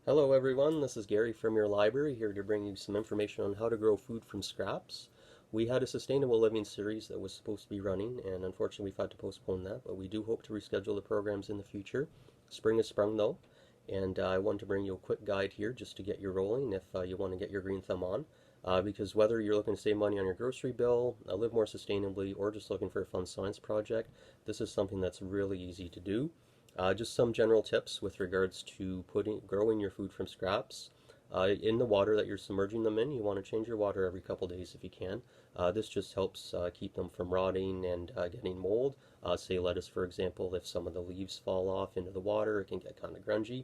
Hello everyone, this is Gary from your library here to bring you some information on how to grow food from scraps. We had a sustainable living series that was supposed to be running, and unfortunately we've had to postpone that, but we do hope to reschedule the programs in the future. Spring has sprung though, and I wanted to bring you a quick guide here just to get you rolling if you want to get your green thumb on. Because whether you're looking to save money on your grocery bill, live more sustainably, or just looking for a fun science project, this is something that's really easy to do. Just some general tips with regards to growing your food from scraps. In the water that you're submerging them in, you want to change your water every couple days if you can. This just helps keep them from rotting and getting mold. Say lettuce, for example, if some of the leaves fall off into the water, it can get kind of grungy.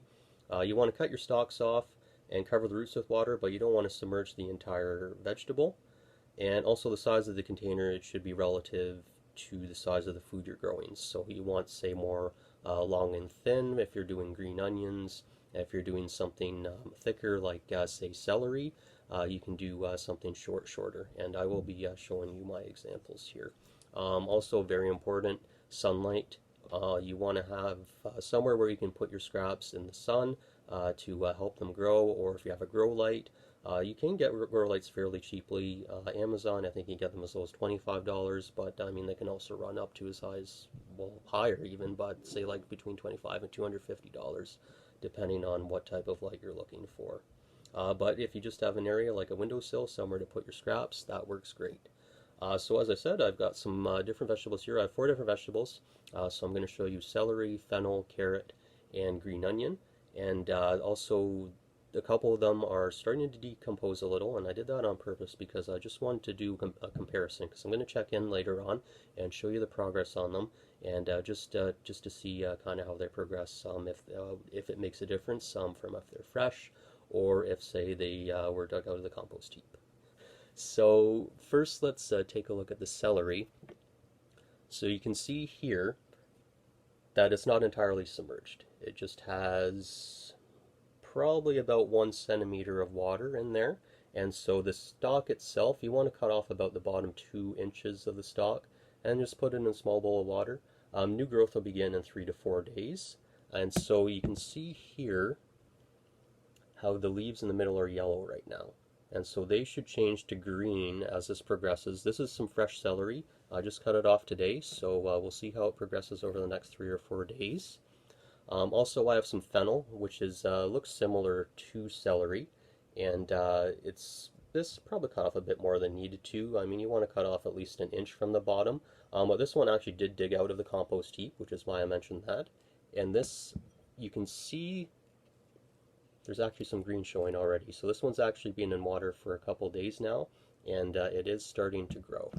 You want to cut your stalks off and cover the roots with water, but you don't want to submerge the entire vegetable. And also the size of the container, it should be relative to the size of the food you're growing. So you want, say, more long and thin if you're doing green onions. If you're doing something thicker like, say, celery, you can do something shorter. And I will be showing you my examples here. Also very important, sunlight. You want to have somewhere where you can put your scraps in the sun to help them grow, or if you have a grow light, you can get grow lights fairly cheaply. Amazon, I think you can get them as low as $25, but I mean they can also run up to as high as, well, higher even, but say like between $25 and $250, depending on what type of light you're looking for. But if you just have an area like a windowsill somewhere to put your scraps, that works great. So as I said, I've got some different vegetables here. I have 4 different vegetables. So I'm going to show you celery, fennel, carrot, and green onion. And also a couple of them are starting to decompose a little, and I did that on purpose because I just wanted to do a comparison, because I'm going to check in later on and show you the progress on them, and just to see kind of how they progress, if it makes a difference from if they're fresh or if, say, they were dug out of the compost heap. So first let's take a look at the celery. So you can see here that it's not entirely submerged. It just has probably about 1 centimeter of water in there. And so the stalk itself, you want to cut off about the bottom 2 inches of the stalk and just put it in a small bowl of water. New growth will begin in 3 to 4 days. And so you can see here how the leaves in the middle are yellow right now. And so they should change to green as this progresses. This is some fresh celery. I just cut it off today, so we'll see how it progresses over the next 3 or 4 days. Also, I have some fennel, which is looks similar to celery, and this probably cut off a bit more than needed to. I mean, you want to cut off at least 1 inch from the bottom. But this one actually did dig out of the compost heap, which is why I mentioned that. And this, you can see there's actually some green showing already. So this one's actually been in water for a couple days now, and it is starting to grow.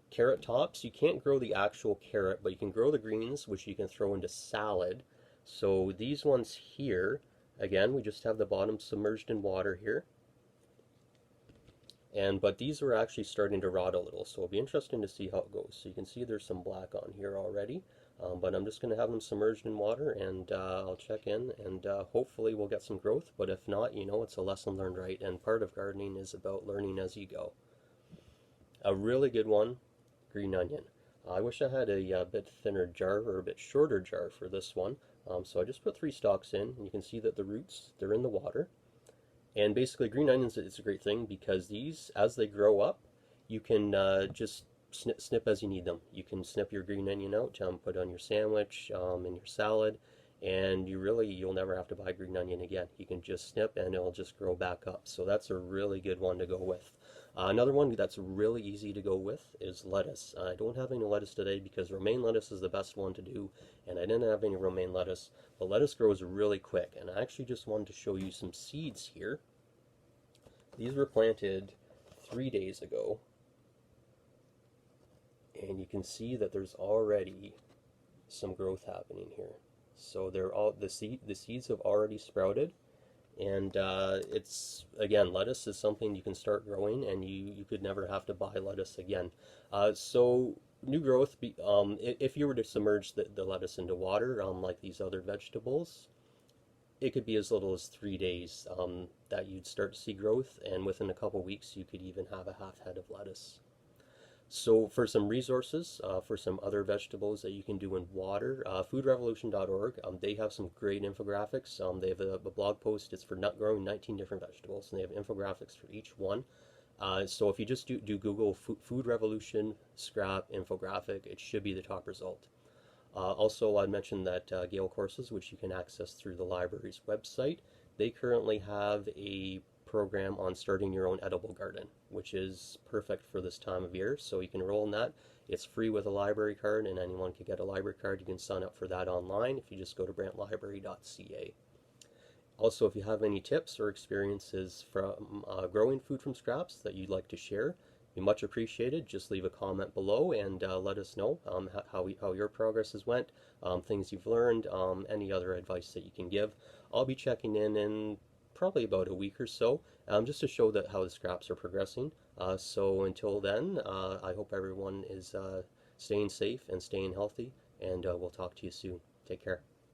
Carrot tops, you can't grow the actual carrot, but you can grow the greens, which you can throw into salad. So these ones here, again, we just have the bottom submerged in water here. But these are actually starting to rot a little, so it'll be interesting to see how it goes. So you can see there's some black on here already, but I'm just going to have them submerged in water, and I'll check in, and hopefully we'll get some growth. But if not, you know, it's a lesson learned, right? And part of gardening is about learning as you go. A really good one, green onion. I wish I had a bit thinner jar or a bit shorter jar for this one. So I just put 3 stalks in, and you can see that the roots, they're in the water. And basically green onions is a great thing because these, as they grow up, you can just snip as you need them. You can snip your green onion out, put it on your sandwich, in your salad, and you'll never have to buy green onion again. You can just snip and it'll just grow back up. So that's a really good one to go with. Another one that's really easy to go with is lettuce. I don't have any lettuce today because romaine lettuce is the best one to do, and I didn't have any romaine lettuce. But lettuce grows really quick, and I actually just wanted to show you some seeds here. These were planted 3 days ago, and you can see that there's already some growth happening here. So the seeds have already sprouted. And it's, again, lettuce is something you can start growing, and you could never have to buy lettuce again. So new growth, if you were to submerge the lettuce into water, like these other vegetables, it could be as little as 3 days that you'd start to see growth, and within a couple weeks you could even have a half head of lettuce. So for some resources, for some other vegetables that you can do in water, foodrevolution.org, they have some great infographics. They have a blog post, it's for nut growing 19 different vegetables, and they have infographics for each one. So if you just do Google Food Revolution Scrap infographic, it should be the top result. Also, I mentioned that Gale courses, which you can access through the library's website, they currently have a program on starting your own edible garden, which is perfect for this time of year. So you can enroll in that. It's free with a library card, and anyone can get a library card. You can sign up for that online if you just go to brantlibrary.ca. Also, if you have any tips or experiences from growing food from scraps that you'd like to share, be much appreciated. Just leave a comment below and let us know how your progress has went, things you've learned, any other advice that you can give. I'll be checking in probably about a week or so, just to show that how the scraps are progressing. So until then, I hope everyone is staying safe and staying healthy, and we'll talk to you soon. Take care.